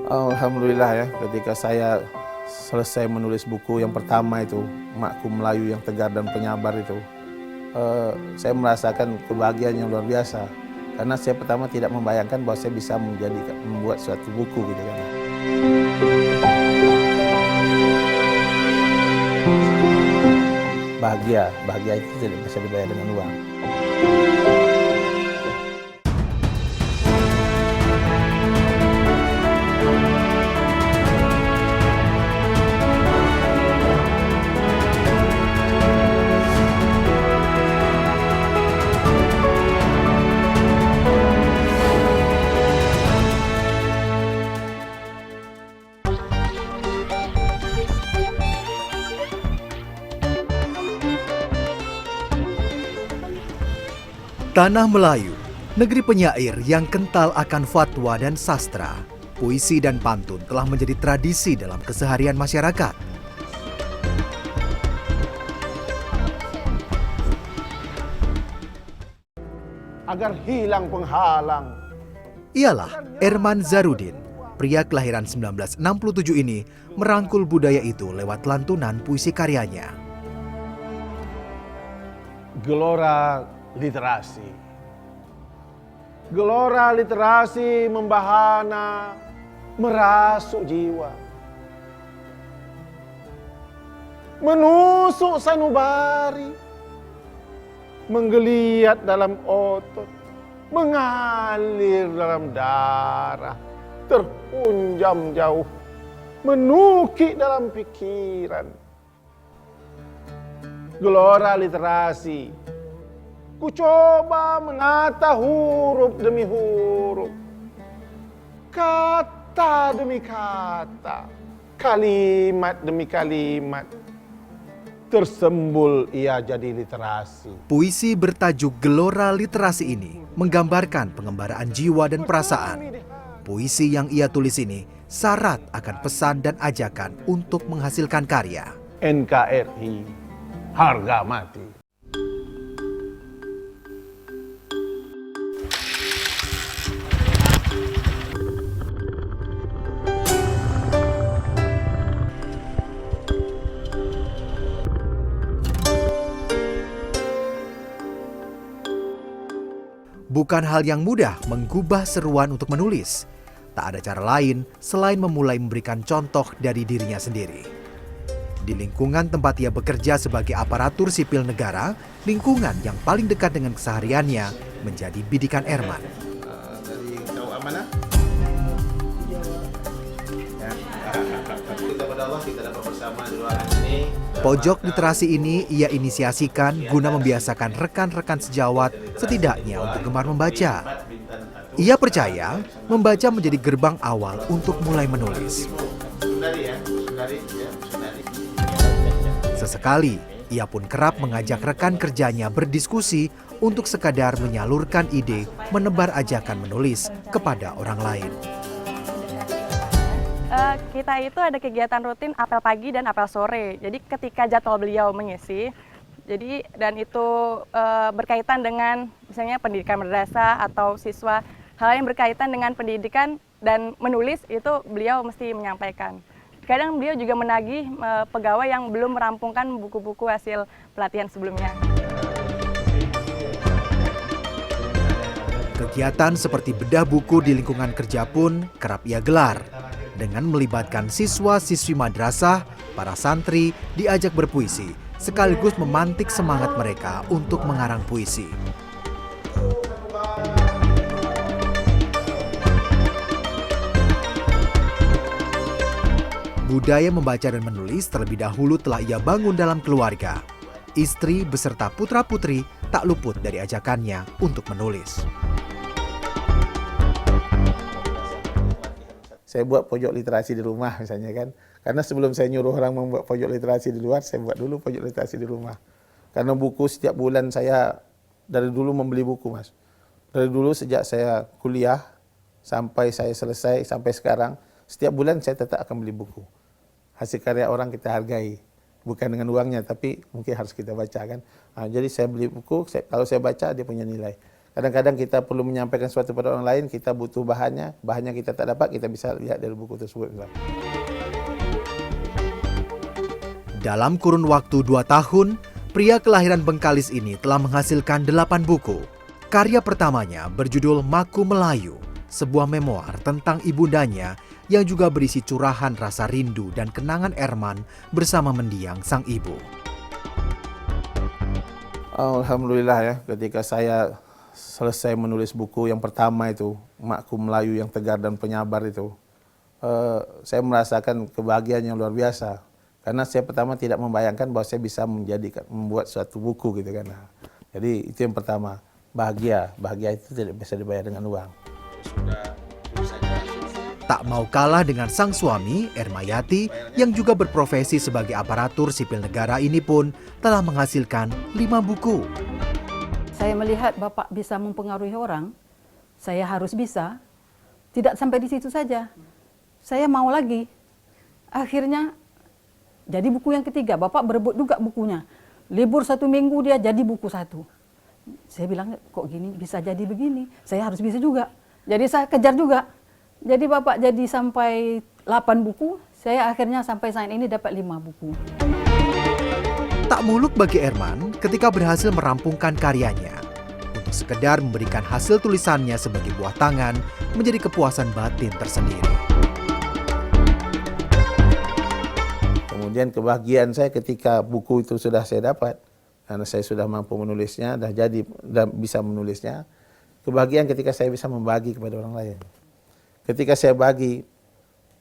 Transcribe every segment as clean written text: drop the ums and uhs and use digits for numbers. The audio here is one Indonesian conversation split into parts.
Alhamdulillah ya, ketika saya selesai menulis buku yang pertama itu, Makku Melayu yang Tegar dan Penyabar itu, saya merasakan kebahagiaan yang luar biasa. Karena saya pertama tidak membayangkan bahwa saya bisa membuat suatu buku gitu kan. Bahagia itu tidak bisa dibayar dengan uang. Tanah Melayu, negeri penyair yang kental akan fatwa dan sastra, puisi dan pantun telah menjadi tradisi dalam keseharian masyarakat. Agar hilang penghalang. Ialah Erman Zarudin, pria kelahiran 1967 ini merangkul budaya itu lewat lantunan puisi karyanya. Gelora literasi. Gelora literasi membahana, merasuk jiwa. Menusuk sanubari, menggeliat dalam otot, mengalir dalam darah, terhunjam jauh, menukik dalam pikiran. Gelora literasi. Ku coba menata huruf demi huruf, kata demi kata, kalimat demi kalimat. Tersembul ia jadi literasi. Puisi bertajuk Gelora Literasi ini menggambarkan pengembaraan jiwa dan perasaan. Puisi yang ia tulis ini syarat akan pesan dan ajakan untuk menghasilkan karya. NKRI, harga mati. Bukan hal yang mudah menggubah seruan untuk menulis. Tak ada cara lain selain memulai memberikan contoh dari dirinya sendiri. Di lingkungan tempat ia bekerja sebagai aparatur sipil negara, lingkungan yang paling dekat dengan kesehariannya menjadi bidikan Erman. Dari tahu amanah? Kita pada Allah kita dapat bersama di ruangan ini. Pojok literasi ini ia inisiasikan guna membiasakan rekan-rekan sejawat setidaknya untuk gemar membaca. Ia percaya membaca menjadi gerbang awal untuk mulai menulis. Sesekali, ia pun kerap mengajak rekan kerjanya berdiskusi untuk sekadar menyalurkan ide menebar ajakan menulis kepada orang lain. Kita itu ada kegiatan rutin apel pagi dan apel sore. Jadi ketika jadwal beliau mengisi, dan itu berkaitan dengan misalnya pendidikan madrasah atau siswa, hal yang berkaitan dengan pendidikan dan menulis itu beliau mesti menyampaikan. Kadang beliau juga menagih pegawai yang belum merampungkan buku-buku hasil pelatihan sebelumnya. Kegiatan seperti bedah buku di lingkungan kerja pun kerap ia gelar. Dengan melibatkan siswa-siswi madrasah, para santri diajak berpuisi, sekaligus memantik semangat mereka untuk mengarang puisi. Budaya membaca dan menulis terlebih dahulu telah ia bangun dalam keluarga. Istri beserta putra-putri tak luput dari ajakannya untuk menulis. Saya buat pojok literasi di rumah misalnya kan. Karena sebelum saya nyuruh orang membuat pojok literasi di luar, saya buat dulu pojok literasi di rumah. Karena buku setiap bulan saya dari dulu membeli buku, Mas. Dari dulu sejak saya kuliah sampai saya selesai sampai sekarang, setiap bulan saya tetap akan beli buku. Hasil karya orang kita hargai. Bukan dengan uangnya, tapi mungkin harus kita baca kan. Jadi saya beli buku, kalau saya baca dia punya nilai. Kadang-kadang kita perlu menyampaikan sesuatu pada orang lain, kita butuh bahannya kita tak dapat, kita bisa lihat dari buku tersebut. Dalam kurun waktu 2 tahun, pria kelahiran Bengkalis ini telah menghasilkan 8 buku. Karya pertamanya berjudul Maku Melayu, sebuah memoar tentang ibundanya yang juga berisi curahan rasa rindu dan kenangan Erman bersama mendiang sang ibu. Alhamdulillah ya, ketika saya selesai menulis buku yang pertama itu, Maku Melayu yang tegar dan penyabar itu, saya merasakan kebahagiaan yang luar biasa. Karena saya pertama tidak membayangkan bahwa saya bisa membuat suatu buku gitu kan. Nah, jadi itu yang pertama, bahagia itu tidak bisa dibayar dengan uang. Tak mau kalah dengan sang suami, Ermayati, yang juga berprofesi sebagai aparatur sipil negara ini pun telah menghasilkan 5 buku. Saya melihat Bapak bisa mempengaruhi orang, saya harus bisa. Tidak sampai di situ saja. Saya mau lagi. Akhirnya jadi buku yang ketiga. Bapak berebut juga bukunya. Libur 1 minggu dia jadi buku 1. Saya bilang, kok gini bisa jadi begini? Saya harus bisa juga. Jadi saya kejar juga. Jadi Bapak jadi sampai 8 buku, saya akhirnya sampai saat ini dapat 5 buku. Tak muluk bagi Erman ketika berhasil merampungkan karyanya. Untuk sekedar memberikan hasil tulisannya sebagai buah tangan menjadi kepuasan batin tersendiri. Kemudian kebahagiaan saya ketika buku itu sudah saya dapat, karena saya sudah mampu menulisnya, dah bisa menulisnya. Kebahagiaan ketika saya bisa membagi kepada orang lain. Ketika saya bagi,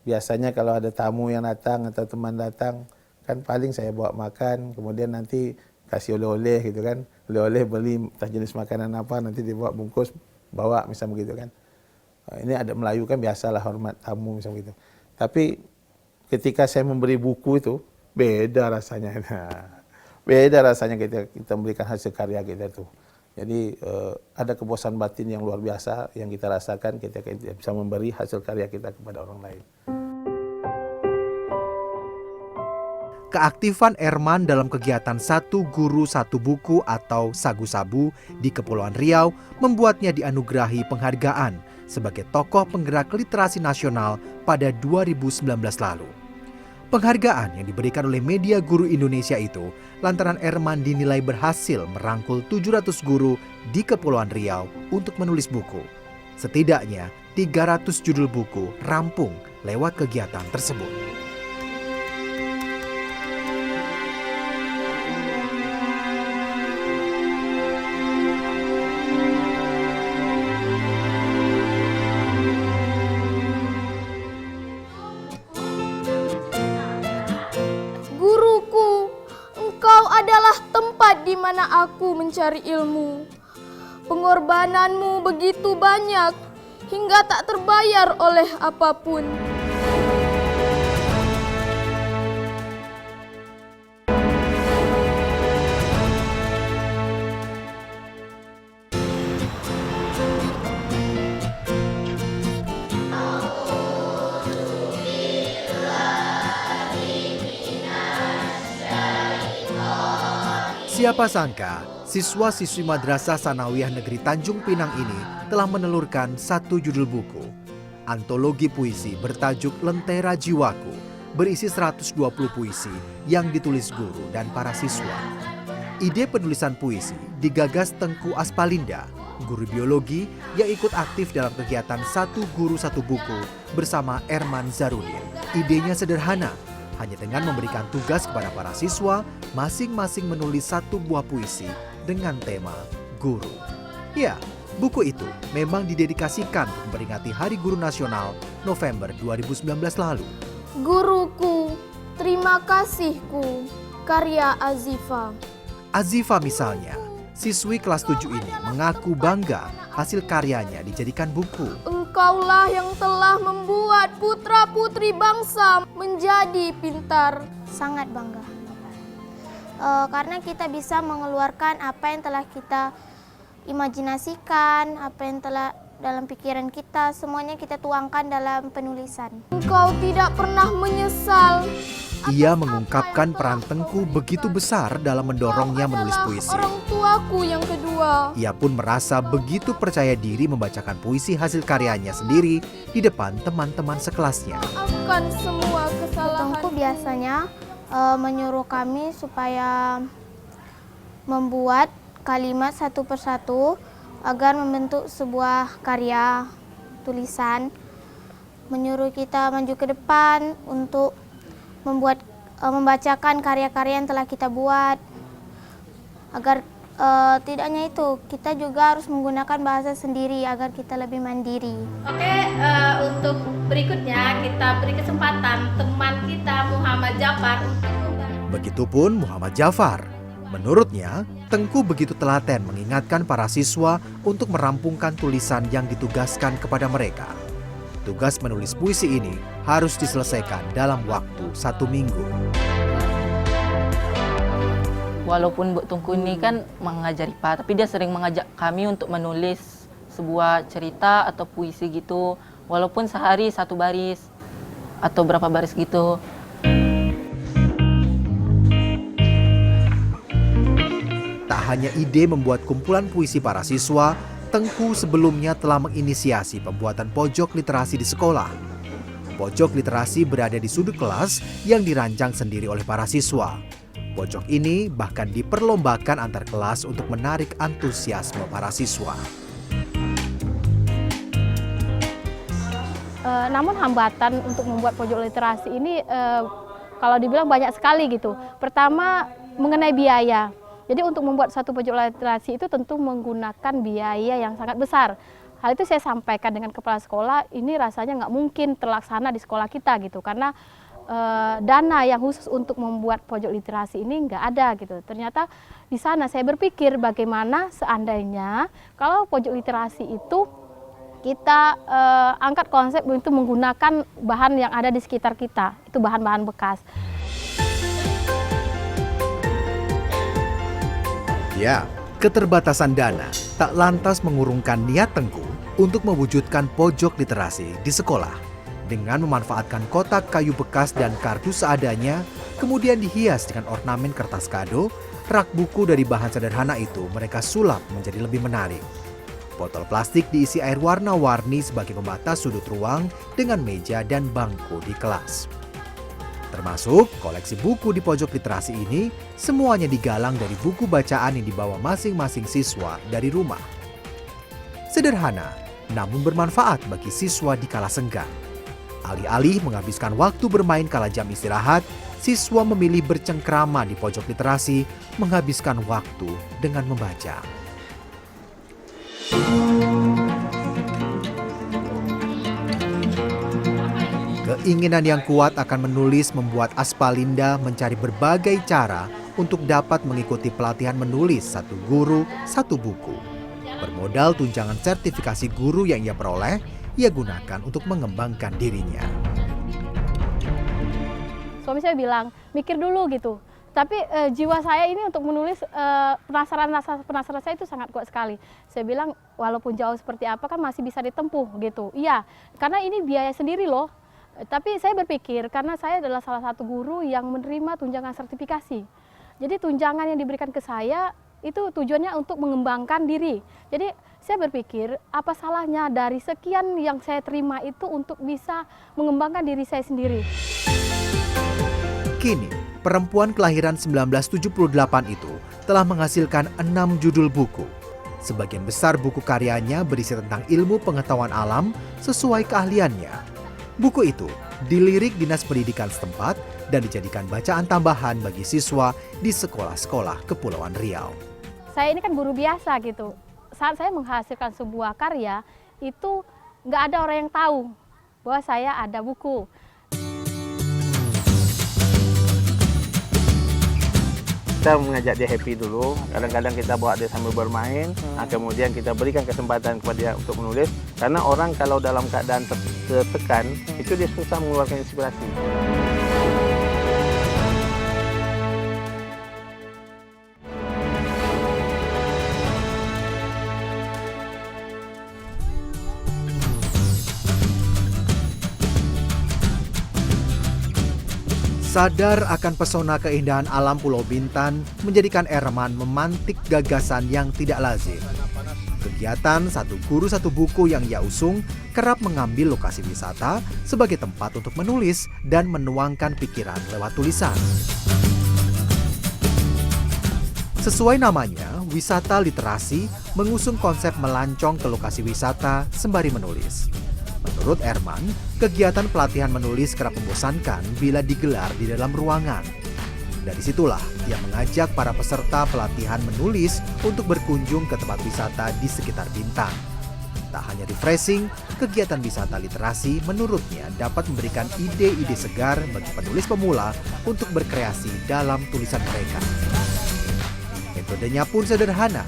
biasanya kalau ada tamu yang datang atau teman datang, kan paling saya bawa makan, kemudian nanti kasih oleh-oleh gitu kan. Oleh-oleh beli entah jenis makanan apa, nanti dibawa bungkus, bawa misalnya begitu kan. Ini ada Melayu kan biasalah hormat tamu misalnya begitu. Tapi ketika saya memberi buku itu, beda rasanya. Beda rasanya kita memberikan hasil karya kita itu. Jadi ada kepuasan batin yang luar biasa yang kita rasakan ketika kita bisa memberi hasil karya kita kepada orang lain. Keaktifan Erman dalam kegiatan Satu Guru Satu Buku atau Sagu-Sabu di Kepulauan Riau membuatnya dianugerahi penghargaan sebagai tokoh penggerak literasi nasional pada 2019 lalu. Penghargaan yang diberikan oleh Media Guru Indonesia itu lantaran Erman dinilai berhasil merangkul 700 guru di Kepulauan Riau untuk menulis buku. Setidaknya 300 judul buku rampung lewat kegiatan tersebut. Adalah tempat di mana aku mencari ilmu. Pengorbananmu begitu banyak hingga tak terbayar oleh apapun. Siapa sangka, siswa-siswi Madrasah Sanawiyah Negeri Tanjung Pinang ini telah menelurkan 1 judul buku. Antologi puisi bertajuk Lentera Jiwaku, berisi 120 puisi yang ditulis guru dan para siswa. Ide penulisan puisi digagas Tengku Aspalinda, guru biologi yang ikut aktif dalam kegiatan Satu Guru Satu Buku bersama Erman Zarudin. Idenya sederhana, hanya dengan memberikan tugas kepada para siswa masing-masing menulis 1 buah puisi dengan tema guru. Ya, buku itu memang didedikasikan untuk memperingati Hari Guru Nasional November 2019 lalu. Guruku, terima kasihku, karya Azifa. Azifa misalnya, siswi kelas 7 ini mengaku bangga hasil karyanya dijadikan buku. Engkaulah yang telah membuat putra-putri bangsa menjadi pintar. Sangat bangga. Karena kita bisa mengeluarkan apa yang telah kita imajinasikan, apa yang telah dalam pikiran kita, semuanya kita tuangkan dalam penulisan. Engkau tidak pernah menyesal Ia mengungkapkan peran Tengku begitu besar dalam mendorongnya menulis puisi. Orang tuaku yang kedua. Ia pun merasa begitu percaya diri membacakan puisi hasil karyanya sendiri di depan teman-teman sekelasnya. Maafkan semua kesalahan. Tengku biasanya menyuruh kami supaya membuat kalimat satu persatu agar membentuk sebuah karya tulisan. Menyuruh kita maju ke depan untuk membacakan karya-karya yang telah kita buat. Agar tidak hanya itu, kita juga harus menggunakan bahasa sendiri agar kita lebih mandiri. Oke, untuk berikutnya kita beri kesempatan teman kita Muhammad Jafar untuk Begitupun Muhammad Jafar. Menurutnya, Tengku begitu telaten mengingatkan para siswa untuk merampungkan tulisan yang ditugaskan kepada mereka. Tugas menulis puisi ini harus diselesaikan dalam waktu 1 minggu. Walaupun Bu Tengku ini kan mengajar IPA, tapi dia sering mengajak kami untuk menulis sebuah cerita atau puisi gitu. Walaupun sehari 1 baris atau berapa baris gitu. Tak hanya ide membuat kumpulan puisi para siswa, Tengku sebelumnya telah menginisiasi pembuatan pojok literasi di sekolah. Pojok literasi berada di sudut kelas yang dirancang sendiri oleh para siswa. Pojok ini bahkan diperlombakan antar kelas untuk menarik antusiasme para siswa. Namun hambatan untuk membuat pojok literasi ini kalau dibilang banyak sekali gitu. Pertama mengenai biaya. Jadi untuk membuat satu pojok literasi itu tentu menggunakan biaya yang sangat besar. Hal itu saya sampaikan dengan kepala sekolah, ini rasanya nggak mungkin terlaksana di sekolah kita gitu, karena dana yang khusus untuk membuat pojok literasi ini nggak ada gitu. Ternyata di sana saya berpikir bagaimana seandainya kalau pojok literasi itu kita angkat konsep untuk menggunakan bahan yang ada di sekitar kita, itu bahan-bahan bekas. Ya, keterbatasan dana tak lantas mengurungkan niat Tengku untuk mewujudkan pojok literasi di sekolah. Dengan memanfaatkan kotak kayu bekas dan kardus seadanya, kemudian dihias dengan ornamen kertas kado, rak buku dari bahan sederhana itu mereka sulap menjadi lebih menarik. Botol plastik diisi air warna-warni sebagai pembatas sudut ruang dengan meja dan bangku di kelas. Termasuk koleksi buku di pojok literasi ini, semuanya digalang dari buku bacaan yang dibawa masing-masing siswa dari rumah. Sederhana, namun bermanfaat bagi siswa di kala senggang. Alih-alih menghabiskan waktu bermain kala jam istirahat, siswa memilih bercengkrama di pojok literasi, menghabiskan waktu dengan membaca. Keinginan yang kuat akan menulis membuat Aspalinda mencari berbagai cara untuk dapat mengikuti pelatihan menulis satu guru, satu buku. Bermodal tunjangan sertifikasi guru yang ia peroleh, ia gunakan untuk mengembangkan dirinya. Suami saya bilang, mikir dulu gitu. Tapi jiwa saya ini untuk menulis, penasaran saya itu sangat kuat sekali. Saya bilang, walaupun jauh seperti apa kan masih bisa ditempuh gitu. Iya, karena ini biaya sendiri loh. Tapi saya berpikir, karena saya adalah salah satu guru yang menerima tunjangan sertifikasi. Jadi tunjangan yang diberikan ke saya, itu tujuannya untuk mengembangkan diri. Jadi saya berpikir, apa salahnya dari sekian yang saya terima itu untuk bisa mengembangkan diri saya sendiri. Kini, perempuan kelahiran 1978 itu telah menghasilkan 6 judul buku. Sebagian besar buku karyanya berisi tentang ilmu pengetahuan alam sesuai keahliannya. Buku itu dilirik Dinas Pendidikan setempat dan dijadikan bacaan tambahan bagi siswa di sekolah-sekolah Kepulauan Riau. Saya ini kan guru biasa gitu. Saat saya menghasilkan sebuah karya, itu nggak ada orang yang tahu bahwa saya ada buku. Kita mengajak dia happy dulu, kadang-kadang kita bawa dia sambil bermain, kemudian kita berikan kesempatan kepada dia untuk menulis, karena orang kalau dalam keadaan tertekan, itu dia susah mengeluarkan inspirasi. Sadar akan pesona keindahan alam Pulau Bintan menjadikan Erman memantik gagasan yang tidak lazim. Kegiatan Satu Guru Satu Buku yang ia usung kerap mengambil lokasi wisata sebagai tempat untuk menulis dan menuangkan pikiran lewat tulisan. Sesuai namanya, wisata literasi mengusung konsep melancong ke lokasi wisata sembari menulis. Menurut Erman, kegiatan pelatihan menulis kerap membosankan bila digelar di dalam ruangan. Dari situlah ia mengajak para peserta pelatihan menulis untuk berkunjung ke tempat wisata di sekitar Bintan. Tak hanya refreshing, kegiatan wisata literasi menurutnya dapat memberikan ide-ide segar bagi penulis pemula untuk berkreasi dalam tulisan mereka. Metodenya pun sederhana.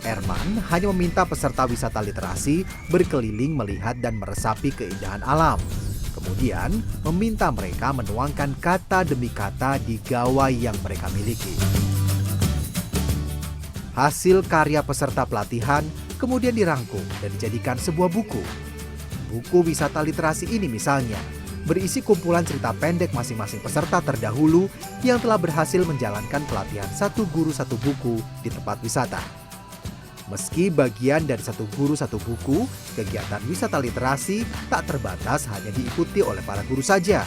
Erman hanya meminta peserta wisata literasi berkeliling melihat dan meresapi keindahan alam. Kemudian meminta mereka menuangkan kata demi kata di gawai yang mereka miliki. Hasil karya peserta pelatihan kemudian dirangkum dan dijadikan sebuah buku. Buku wisata literasi ini misalnya berisi kumpulan cerita pendek masing-masing peserta terdahulu yang telah berhasil menjalankan pelatihan Satu Guru Satu Buku di tempat wisata. Meski bagian dari Satu Guru Satu Buku, kegiatan wisata literasi tak terbatas hanya diikuti oleh para guru saja.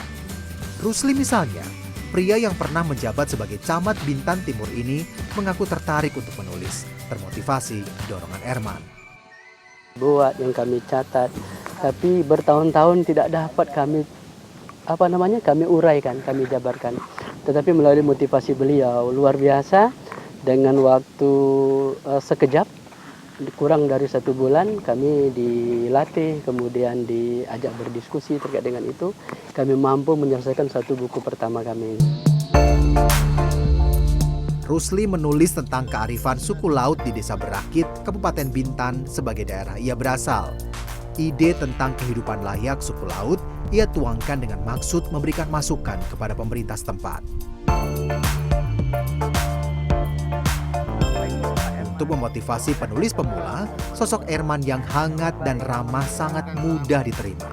Rusli misalnya, pria yang pernah menjabat sebagai camat Bintan Timur ini mengaku tertarik untuk menulis, termotivasi dorongan Erman. Buat yang kami catat, tapi bertahun-tahun tidak dapat kami uraikan, kami jabarkan. Tetapi melalui motivasi beliau luar biasa, dengan waktu sekejap, kurang dari 1 bulan kami dilatih, kemudian diajak berdiskusi terkait dengan itu, kami mampu menyelesaikan 1 buku pertama kami. Rusli menulis tentang kearifan suku laut di Desa Berakit, Kabupaten Bintan sebagai daerah ia berasal. Ide tentang kehidupan layak suku laut ia tuangkan dengan maksud memberikan masukan kepada pemerintah setempat. Untuk memotivasi penulis pemula, sosok Erman yang hangat dan ramah sangat mudah diterima.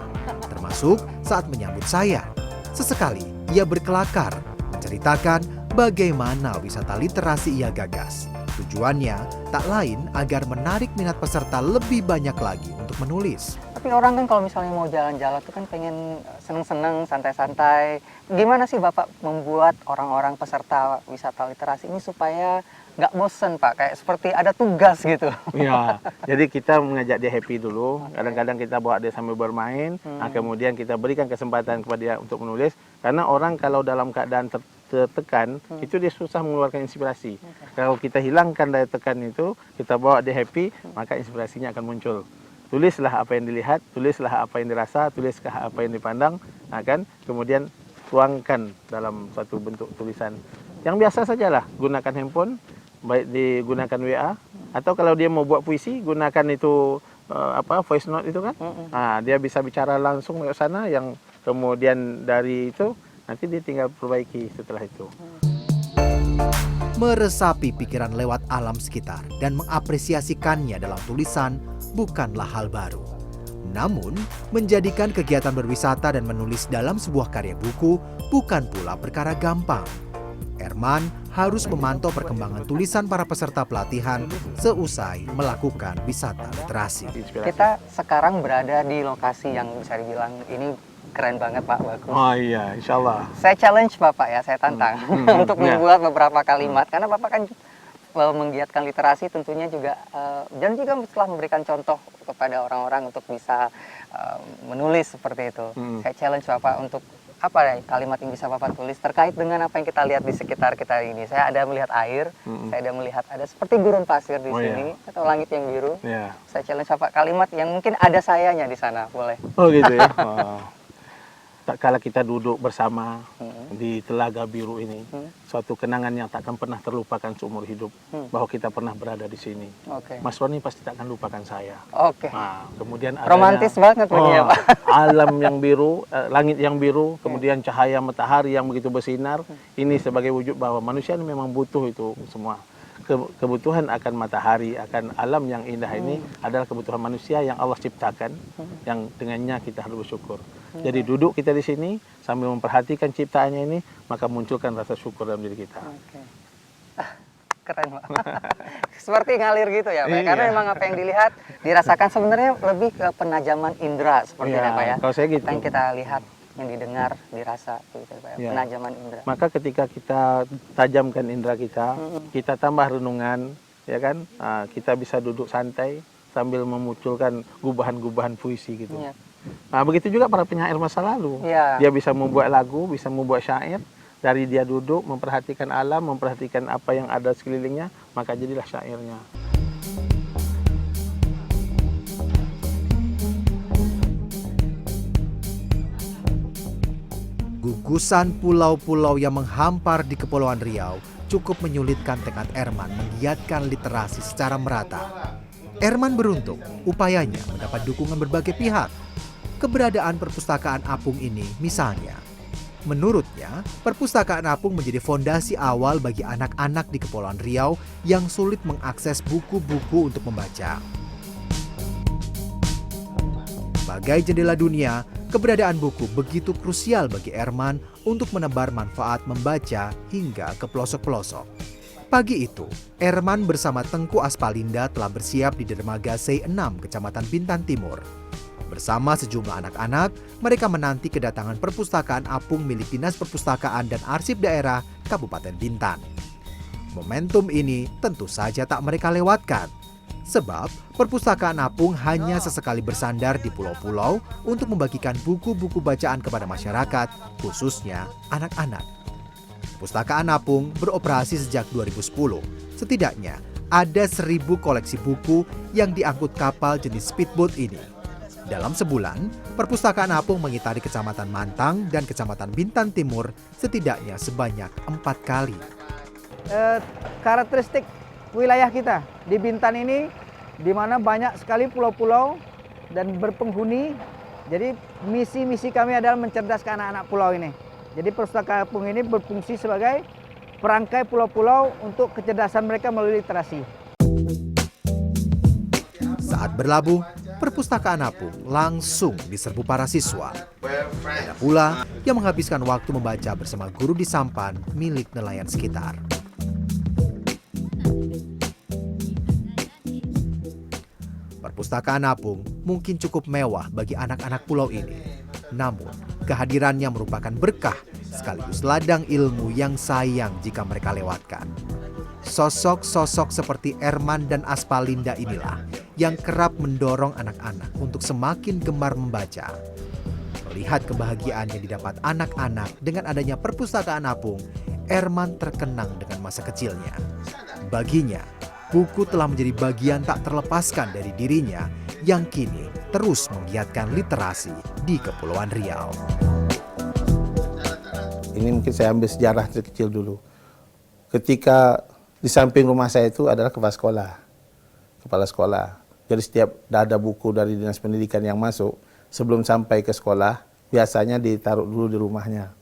Termasuk saat menyambut saya. Sesekali ia berkelakar, menceritakan bagaimana wisata literasi ia gagas. Tujuannya tak lain agar menarik minat peserta lebih banyak lagi untuk menulis. Tapi orang kan kalau misalnya mau jalan-jalan tuh kan pengen seneng-seneng, santai-santai. Gimana sih Bapak membuat orang-orang peserta wisata literasi ini supaya nggak bosen Pak, kayak seperti ada tugas gitu? Ya, jadi kita mengajak dia happy dulu. Kadang-kadang kita bawa dia sambil bermain, kemudian kita berikan kesempatan kepada dia untuk menulis. Karena orang kalau dalam keadaan tertekan, itu dia susah mengeluarkan inspirasi. Kalau kita hilangkan daya tekan itu, kita bawa dia happy, maka inspirasinya akan muncul. Tulislah apa yang dilihat, tulislah apa yang dirasa, tulislah apa yang dipandang, kemudian tuangkan dalam suatu bentuk tulisan. Yang biasa sajalah, gunakan handphone, baik digunakan WA, atau kalau dia mau buat puisi, gunakan itu voice note itu kan. Dia bisa bicara langsung ke sana, yang kemudian dari itu nanti dia tinggal perbaiki setelah itu. Meresapi pikiran lewat alam sekitar dan mengapresiasikannya dalam tulisan bukanlah hal baru. Namun, menjadikan kegiatan berwisata dan menulis dalam sebuah karya buku bukan pula perkara gampang. Erman harus memantau perkembangan tulisan para peserta pelatihan seusai melakukan wisata literasi. Kita sekarang berada di lokasi yang bisa dibilang ini keren banget Pak, bagus. Oh iya, insya Allah. Saya challenge Bapak ya, saya tantang untuk membuat beberapa kalimat. Karena Bapak kan menggiatkan literasi tentunya juga, dan juga setelah memberikan contoh kepada orang-orang untuk bisa menulis seperti itu. Saya challenge Bapak untuk apa ya kalimat yang bisa Bapak tulis terkait dengan apa yang kita lihat di sekitar kita ini. Saya ada melihat air, saya ada melihat ada seperti gurun pasir di sini, atau langit yang biru. Saya challenge Bapak kalimat yang mungkin ada sayanya di sana, boleh? Oh gitu ya. Tak kala kita duduk bersama di Telaga Biru ini, suatu kenangan yang takkan pernah terlupakan seumur hidup, bahwa kita pernah berada di sini. Mas Roni pasti tak akan lupakan saya. Kemudian romantis banget begini ya Pak. Alam yang biru, langit yang biru, kemudian cahaya matahari yang begitu bersinar. Ini sebagai wujud bahwa manusia ini memang butuh itu semua. Kebutuhan akan matahari, akan alam yang indah ini adalah kebutuhan manusia yang Allah ciptakan, yang dengannya kita harus bersyukur. Jadi duduk kita di sini sambil memperhatikan ciptaannya ini, maka munculkan rasa syukur dalam diri kita. Keren Pak. Seperti ngalir gitu ya Pak. Iya. Karena memang apa yang dilihat dirasakan sebenarnya lebih ke penajaman indera seperti Iya, itu Pak ya. kalau saya gitu. Yang kita lihat, yang didengar, dirasa gitu Pak ya. Iya. Penajaman indera. Maka ketika kita tajamkan indera kita, kita tambah renungan, ya kan? Kita bisa duduk santai sambil memunculkan gubahan-gubahan puisi gitu. Iya. Nah, begitu juga para penyair masa lalu. Iya. Dia bisa membuat lagu, bisa membuat syair. Dari dia duduk, memperhatikan alam, memperhatikan apa yang ada sekelilingnya, maka jadilah syairnya. Gugusan pulau-pulau yang menghampar di Kepulauan Riau cukup menyulitkan tekad Erman menggiatkan literasi secara merata. Erman beruntung, upayanya mendapat dukungan berbagai pihak. Keberadaan perpustakaan apung ini misalnya. Menurutnya, perpustakaan apung menjadi fondasi awal bagi anak-anak di Kepulauan Riau yang sulit mengakses buku-buku untuk membaca. Sebagai jendela dunia, keberadaan buku begitu krusial bagi Erman untuk menebar manfaat membaca hingga ke pelosok-pelosok. Pagi itu, Erman bersama Tengku Aspalinda telah bersiap di dermaga C6 Kecamatan Bintan Timur. Bersama sejumlah anak-anak, mereka menanti kedatangan perpustakaan apung milik Dinas Perpustakaan dan Arsip Daerah Kabupaten Bintan. Momentum ini tentu saja tak mereka lewatkan. Sebab perpustakaan apung hanya sesekali bersandar di pulau-pulau untuk membagikan buku-buku bacaan kepada masyarakat, khususnya anak-anak. Perpustakaan apung beroperasi sejak 2010. Setidaknya ada 1.000 koleksi buku yang diangkut kapal jenis speedboat ini. Dalam sebulan, perpustakaan apung mengitari Kecamatan Mantang dan Kecamatan Bintan Timur setidaknya sebanyak 4 kali. Karakteristik wilayah kita di Bintan ini, di mana banyak sekali pulau-pulau dan berpenghuni. Jadi misi kami adalah mencerdaskan anak-anak pulau ini. Jadi perpustakaan apung ini berfungsi sebagai perangkai pulau-pulau untuk kecerdasan mereka melalui literasi. Saat berlabuh, perpustakaan apung langsung diserbu para siswa. Ada pula yang menghabiskan waktu membaca bersama guru di sampan milik nelayan sekitar. Perpustakaan apung mungkin cukup mewah bagi anak-anak pulau ini. Namun, kehadirannya merupakan berkah sekaligus ladang ilmu yang sayang jika mereka lewatkan. Sosok-sosok seperti Erman dan Aspalinda inilah yang kerap mendorong anak-anak untuk semakin gemar membaca. Melihat kebahagiaan yang didapat anak-anak dengan adanya perpustakaan apung, Erman terkenang dengan masa kecilnya. Baginya, buku telah menjadi bagian tak terlepaskan dari dirinya yang kini terus menggiatkan literasi di Kepulauan Riau. Ini mungkin saya ambil sejarah dari kecil dulu. Ketika di samping rumah saya itu adalah kepala sekolah. Jadi setiap ada buku dari Dinas Pendidikan yang masuk, sebelum sampai ke sekolah, biasanya ditaruh dulu di rumahnya.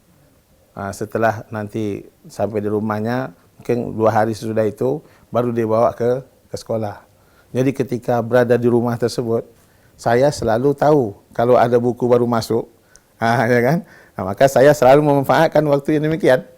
Nah, setelah nanti sampai di rumahnya, mungkin 2 hari sesudah itu, baru dibawa ke sekolah. Jadi ketika berada di rumah tersebut, saya selalu tahu kalau ada buku baru masuk, ya kan? Nah, maka saya selalu memanfaatkan waktu yang demikian.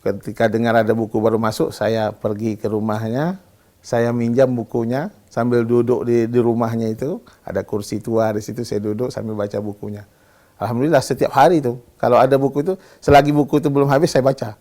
Ketika dengar ada buku baru masuk, saya pergi ke rumahnya, saya minjam bukunya, sambil duduk di rumahnya itu, ada kursi tua di situ, saya duduk sambil baca bukunya. Alhamdulillah setiap hari itu, kalau ada buku itu, selagi buku itu belum habis saya baca.